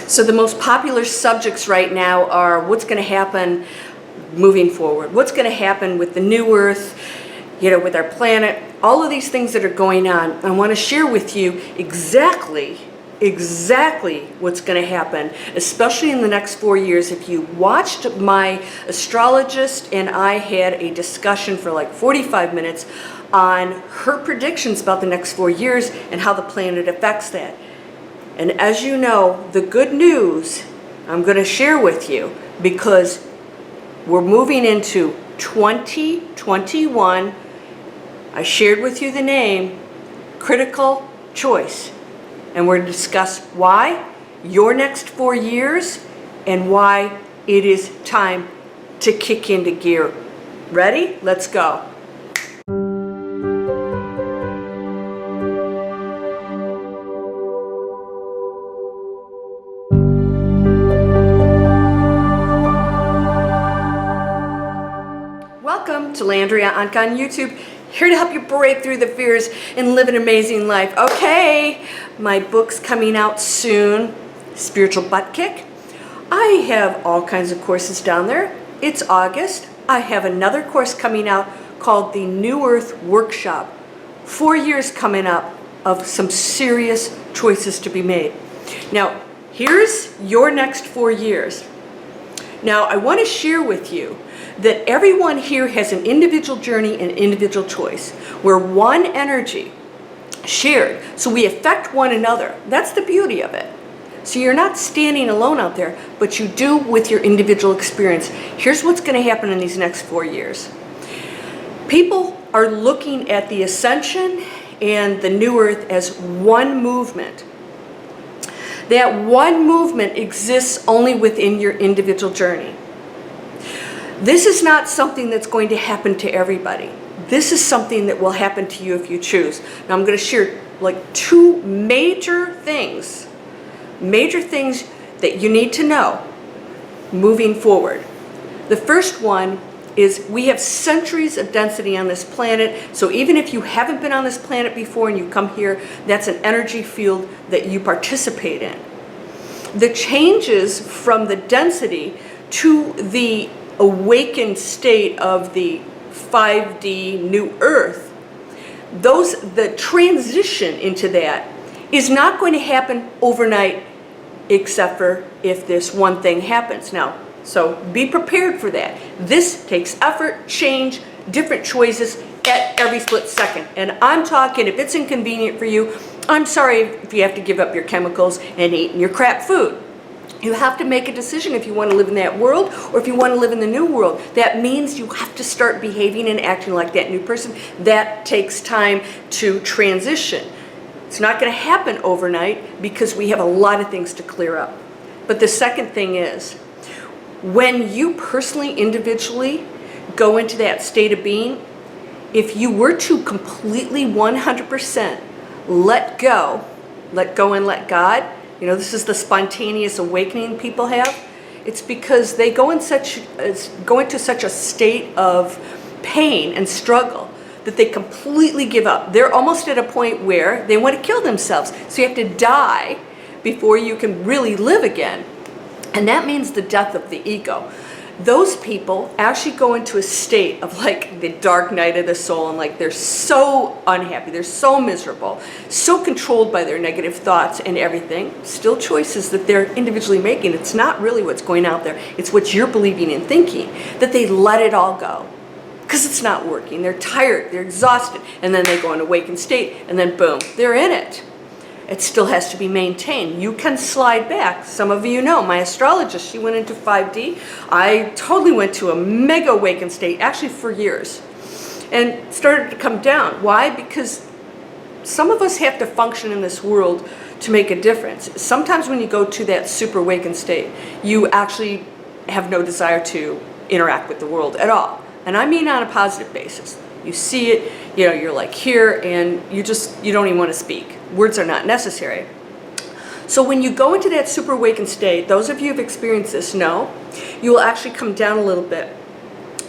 So the most popular subjects right now are what's going to happen moving forward, what's going to happen with the new Earth, with our planet, all of these things that are going on. I want to share with you exactly what's going to happen, especially in the next 4 years. If you watched my astrologist and I had a discussion for like 45 minutes on her predictions about the next 4 years and how the planet affects that. And as you know, the good news I'm going to share with you, because we're moving into 2021. I shared with you the name, critical choice. And we're going to discuss why your next 4 years and why it is time to kick into gear. Ready? Let's go. Welcome to Landria Onkka on YouTube. Here to help you break through the fears and live an amazing life. Okay, my book's coming out soon, Spiritual Butt Kick. I have all kinds of courses down there. It's August. I have another course coming out called the New Earth Workshop. 4 years coming up of some serious choices to be made. Now, here's your next 4 years. Now, I want to share with you that everyone here has an individual journey and individual choice. We're one energy shared, so we affect one another. That's the beauty of it. So you're not standing alone out there, but you do with your individual experience. Here's what's going to happen in these next 4 years. People are looking at the ascension and the new earth as one movement. That one movement exists only within your individual journey. This is not something that's going to happen to everybody. This is something that will happen to you if you choose. Now I'm going to share like two major things that you need to know moving forward. The first one is we have centuries of density on this planet, so even if you haven't been on this planet before and you come here, that's an energy field that you participate in. The changes from the density to the awakened state of the 5D new earth, the transition into that is not going to happen overnight, except for if this one thing happens. Now, so be prepared for that. This takes effort, change, different choices at every split second. And I'm talking, if it's inconvenient for you, I'm sorry if you have to give up your chemicals and eat your crap food. You have to make a decision if you want to live in that world or if you want to live in the new world. That means you have to start behaving and acting like that new person. That takes time to transition. It's not going to happen overnight because we have a lot of things to clear up. But the second thing is, when you personally, individually go into that state of being, if you were to completely 100% let go and let God, this is the spontaneous awakening people have. It's because they go into such a state of pain and struggle that they completely give up. They're almost at a point where they want to kill themselves. So you have to die before you can really live again. And that means the death of the ego. Those people actually go into a state of like the dark night of the soul, and like they're so unhappy, they're so miserable, so controlled by their negative thoughts and everything. Still choices that they're individually making. It's not really what's going out there. It's what you're believing and thinking, that they let it all go because it's not working. They're tired, they're exhausted, and then they go into awakened state, and then boom, they're in it. It still has to be maintained. You can slide back. Some of you know, my astrologist, she went into 5D. I totally went to a mega awakened state, actually for years, and started to come down. Why? Because some of us have to function in this world to make a difference. Sometimes when you go to that super awakened state, you actually have no desire to interact with the world at all. And I mean on a positive basis. You see it, you're like here, and you don't even want to speak. Words are not necessary. So when you go into that super awakened state, those of you who've experienced this know, you will actually come down a little bit.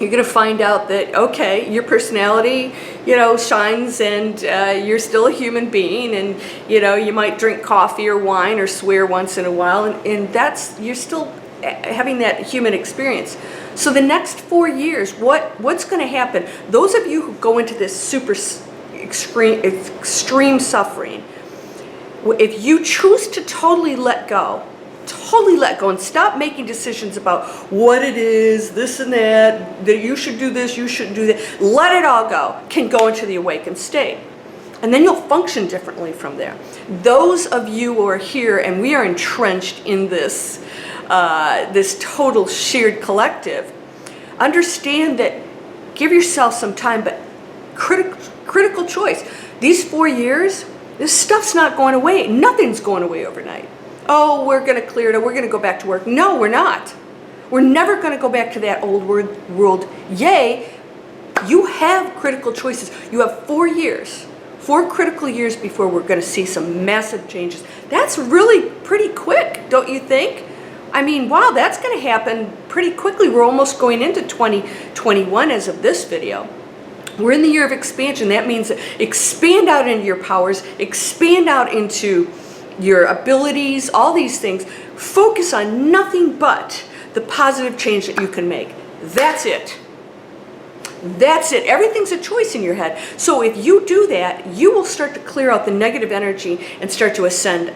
You're going to find out that, okay, your personality, shines, and you're still a human being, and, you might drink coffee or wine or swear once in a while, and you're still having that human experience. So the next 4 years, what's going to happen? Those of you who go into this super extreme suffering, if you choose to totally let go and stop making decisions about what it is, this and that you should do this, you shouldn't do that, let it all go, can go into the awakened state. And then you'll function differently from there. Those of you who are here, and we are entrenched in this, this total shared collective, understand that give yourself some time, but critical choice. These 4 years, this stuff's not going away. Nothing's going away overnight. Oh, we're going to clear it, or we're going to go back to work. No, we're not. We're never going to go back to that old world. Yay, you have critical choices. You have 4 years, 4 critical years before we're going to see some massive changes. That's really pretty quick, don't you think? I mean, wow, that's going to happen pretty quickly. We're almost going into 2021 as of this video. We're in the year of expansion. That means expand out into your powers, expand out into your abilities, all these things. Focus on nothing but the positive change that you can make. That's it. That's it. Everything's a choice in your head. So if you do that, you will start to clear out the negative energy and start to ascend.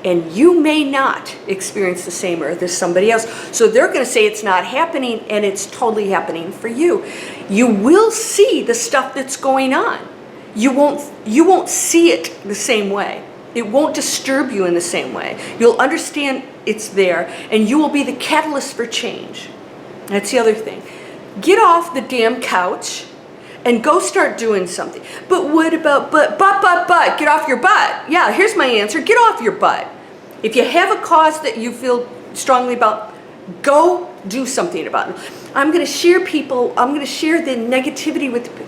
And you may not experience the same earth as somebody else. So they're going to say it's not happening, and it's totally happening for you. You will see the stuff that's going on. You won't see it the same way. It won't disturb you in the same way. You'll understand it's there, and you will be the catalyst for change. That's the other thing. Get off the damn couch and go start doing something. But what about but? Get off your butt. Yeah, here's my answer. Get off your butt. If you have a cause that you feel strongly about, go do something about it. I'm going to share the negativity with people.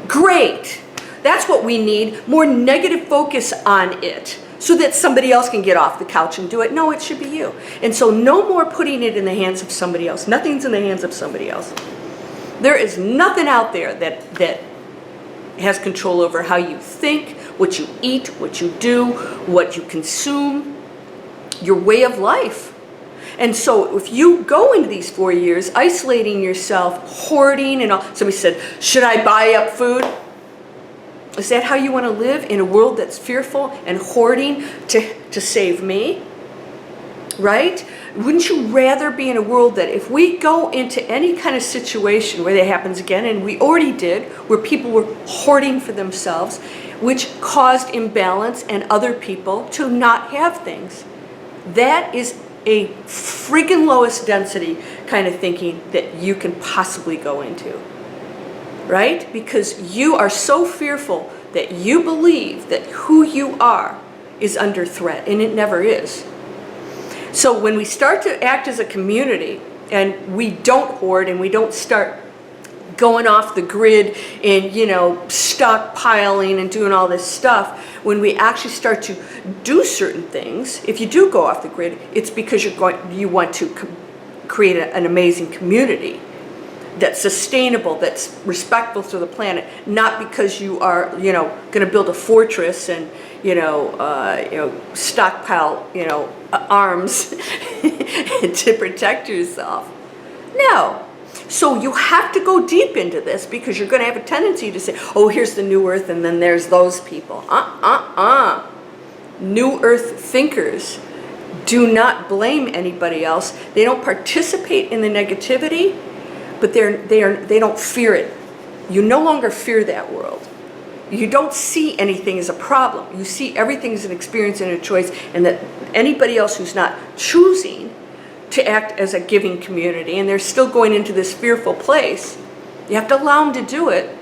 Great. That's what we need, more negative focus on it, so that somebody else can get off the couch and do it. No, it should be you. And so no more putting it in the hands of somebody else. Nothing's in the hands of somebody else. There is nothing out there that has control over how you think, what you eat, what you do, what you consume, your way of life. And so if you go into these 4 years isolating yourself, hoarding and all, somebody said, should I buy up food? Is that how you want to live, in a world that's fearful and hoarding to save me? Right? Wouldn't you rather be in a world that if we go into any kind of situation where that happens again, and we already did, where people were hoarding for themselves, which caused imbalance and other people to not have things? That is a friggin' lowest density kind of thinking that you can possibly go into. Right? Because you are so fearful that you believe that who you are is under threat, and it never is. So when we start to act as a community, and we don't hoard, and we don't start going off the grid and, stockpiling and doing all this stuff, when we actually start to do certain things, if you do go off the grid, it's because you want to create an amazing community that's sustainable, that's respectful to the planet, not because you are, going to build a fortress and, stockpile, arms to protect yourself. No. So you have to go deep into this, because you're going to have a tendency to say, oh, here's the New Earth, and then there's those people. New Earth thinkers do not blame anybody else. They don't participate in the negativity, but they don't fear it. You no longer fear that world. You don't see anything as a problem. You see everything as an experience and a choice, and that anybody else who's not choosing to act as a giving community, and they're still going into this fearful place, you have to allow them to do it,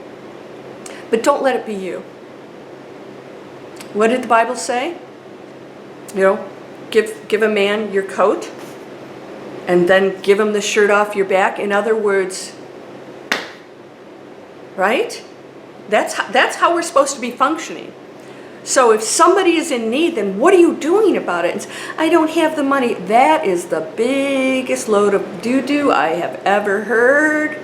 but don't let it be you. What did the Bible say? Give a man your coat, and then give him the shirt off your back. In other words, right? That's how we're supposed to be functioning. So if somebody is in need, then what are you doing about it? And I don't have the money. That is the biggest load of doo-doo I have ever heard.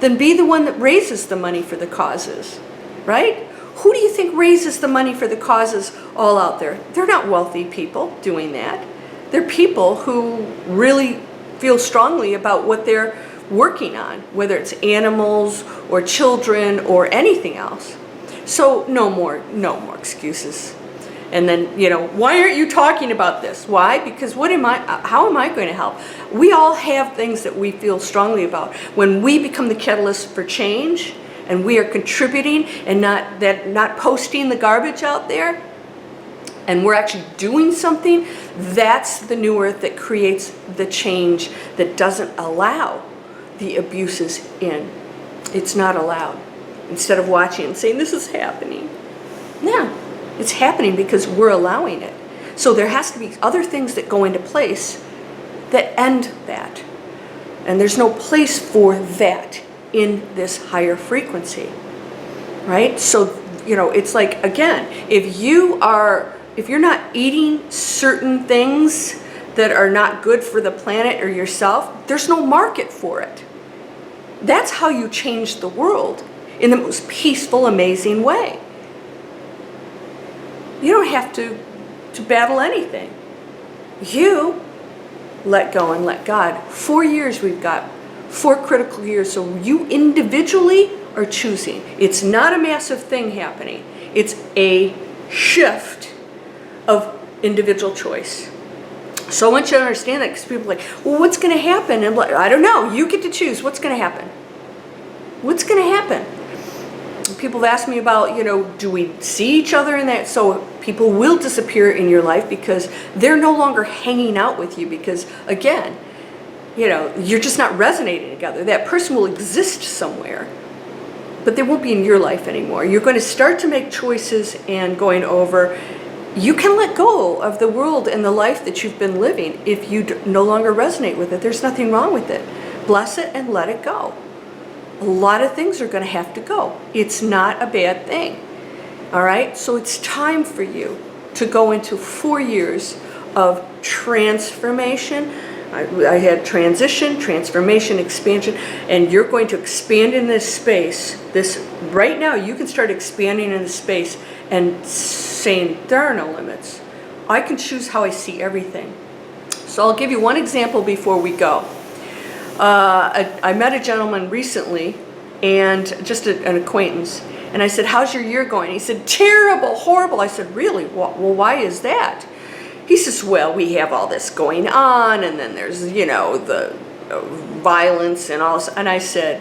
Then be the one that raises the money for the causes, right? Who do you think raises the money for the causes all out there? They're not wealthy people doing that. They're people who really feel strongly about what they're working on, whether it's animals or children or anything else. So no more excuses. And then, you know, why aren't you talking about this? Why? Because how am I going to help? We all have things that we feel strongly about. When we become the catalyst for change and we are contributing and not posting the garbage out there, and we're actually doing something, that's the new earth that creates the change that doesn't allow the abuses in. It's not allowed. Instead of watching and saying, this is happening. Yeah, it's happening because we're allowing it. So there has to be other things that go into place that end that. And there's no place for that in this higher frequency, right? So, you know, it's like, again, if you're not eating certain things that are not good for the planet or yourself, there's no market for it. That's how you change the world in the most peaceful, amazing way. You don't have to battle anything. You let go and let God. 4 years we've got, 4 critical years, so you individually are choosing. It's not a massive thing happening. It's a shift of individual choice. So I want you to understand that, because people are like, well, what's going to happen? And I don't know. You get to choose. What's going to happen? What's going to happen? People have asked me about, you know, do we see each other in that? So people will disappear in your life because they're no longer hanging out with you, because, again, you know, you're just not resonating together. That person will exist somewhere, but they won't be in your life anymore. You're going to start to make choices and going over. You can let go of the world and the life that you've been living if you no longer resonate with it. There's nothing wrong with it. Bless it and let it go. A lot of things are going to have to go. It's not a bad thing. All right? So it's time for you to go into 4 years of transformation. I had transition, transformation, expansion, and you're going to expand in this space. Right now, you can start expanding in this space and saying, there are no limits. I can choose how I see everything. So I'll give you one example before we go. I met a gentleman recently, and just an acquaintance, and I said, how's your year going? He said, terrible, horrible. I said, really? Well, why is that? He says, well, we have all this going on, and then there's, you know, the violence and all this. And I said,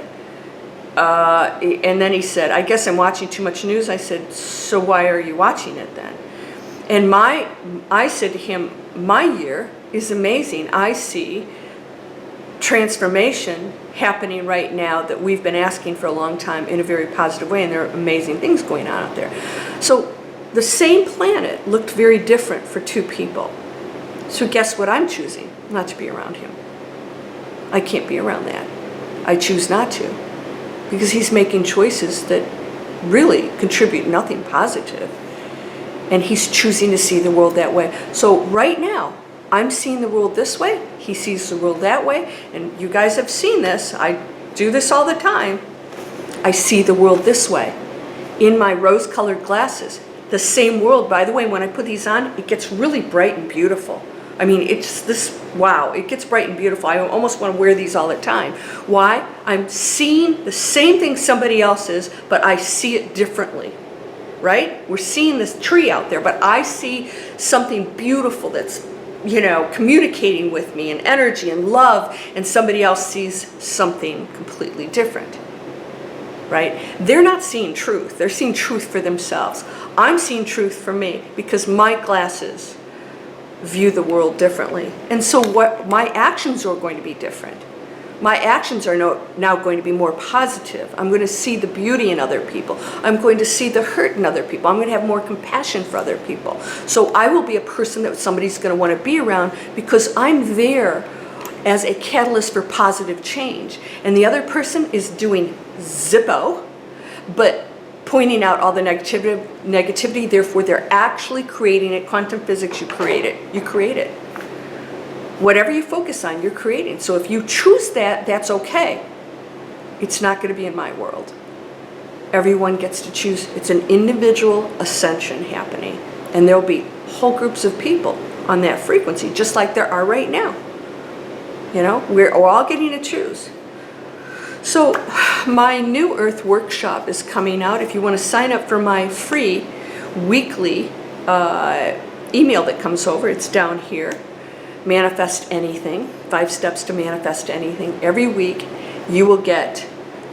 and then he said, I guess I'm watching too much news. I said, so why are you watching it then? And I said to him, my year is amazing. I see transformation happening right now that we've been asking for a long time in a very positive way, and there are amazing things going on out there. So the same planet looked very different for 2 people. So guess what I'm choosing? Not to be around him. I can't be around that. I choose not to, because he's making choices that really contribute nothing positive, and he's choosing to see the world that way. So right now, I'm seeing the world this way, he sees the world that way, and you guys have seen this. I do this all the time. I see the world this way in my rose-colored glasses. The same world, by the way, when I put these on, it gets really bright and beautiful. I mean, it's this, wow, it gets bright and beautiful. I almost want to wear these all the time. Why? I'm seeing the same thing somebody else is, but I see it differently, right? We're seeing this tree out there, but I see something beautiful that's, you know, communicating with me, and energy and love, and somebody else sees something completely different, right? They're not seeing truth. They're seeing truth for themselves. I'm seeing truth for me because my glasses view the world differently. And so my actions are going to be different. My actions are now going to be more positive. I'm going to see the beauty in other people. I'm going to see the hurt in other people. I'm going to have more compassion for other people. So I will be a person that somebody's going to want to be around because I'm there as a catalyst for positive change. And the other person is doing Zippo, but pointing out all the negativity, therefore they're actually creating it. Quantum physics, you create it. You create it. Whatever you focus on, you're creating. So if you choose that, that's okay. It's not going to be in my world. Everyone gets to choose. It's an individual ascension happening. And there'll be whole groups of people on that frequency, just like there are right now. You know, we're all getting to choose. So my New Earth workshop is coming out. If you want to sign up for my free weekly email that comes over, it's down here. Manifest Anything, 5 steps to manifest anything. Every week you will get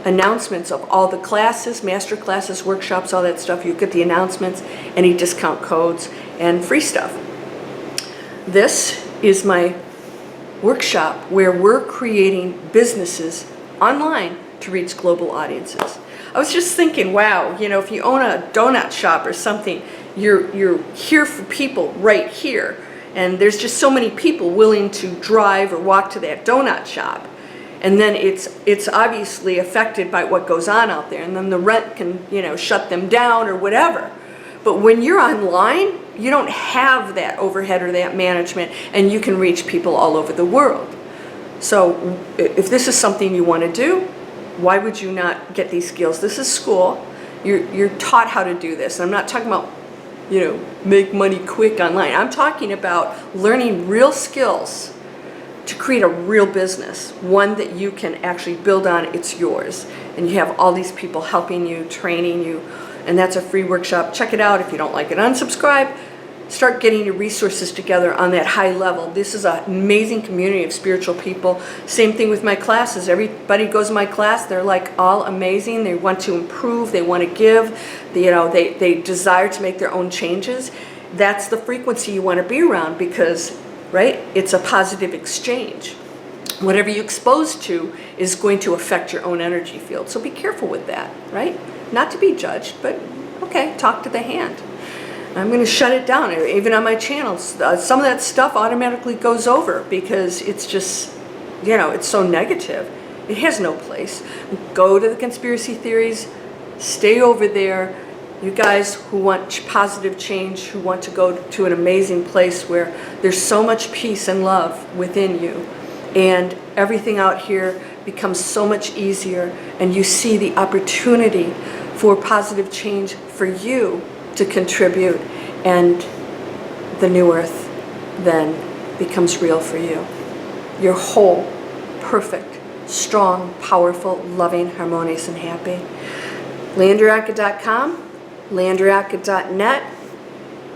announcements of all the classes, master classes, workshops, all that stuff. You get the announcements, any discount codes, and free stuff. This is my workshop where we're creating businesses online to reach global audiences. I was just thinking, wow, you know, if you own a donut shop or something, you're here for people right here. And there's just so many people willing to drive or walk to that donut shop. And then it's obviously affected by what goes on out there. And then the rent can, you know, shut them down or whatever. But when you're online, you don't have that overhead or that management, and you can reach people all over the world. So if this is something you want to do, why would you not get these skills? This is school. You're taught how to do this. I'm not talking about, you know, make money quick online. I'm talking about learning real skills to create a real business, one that you can actually build on. It's yours. And you have all these people helping you, training you, and that's a free workshop. Check it out. If you don't like it, unsubscribe. Start getting your resources together on that high level. This is an amazing community of spiritual people. Same thing with my classes. Everybody goes to my class. They're like all amazing. They want to improve. They want to give. You know, they desire to make their own changes. That's the frequency you want to be around because, right, it's a positive exchange. Whatever you expose to is going to affect your own energy field. So be careful with that, right? Not to be judged, but okay, talk to the hand. I'm going to shut it down. Even on my channels, some of that stuff automatically goes over because it's just, you know, it's so negative. It has no place. Go to the conspiracy theories. Stay over there. You guys who want positive change, who want to go to an amazing place where there's so much peace and love within you, and everything out here becomes so much easier, and you see the opportunity for positive change for you to contribute, and the New Earth then becomes real for you. You're whole, perfect, strong, powerful, loving, harmonious, and happy. LandriaOnkka.com, LandriaOnkka.net.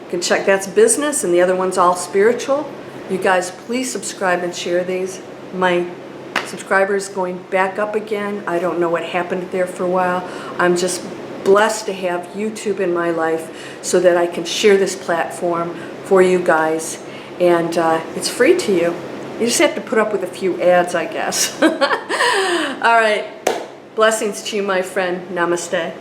You can check, that's business, and the other one's all spiritual. You guys, please subscribe and share these. My subscribers going back up again. I don't know what happened there for a while. I'm just blessed to have YouTube in my life so that I can share this platform for you guys, and it's free to you. You just have to put up with a few ads, I guess. All right, blessings to you, my friend. Namaste.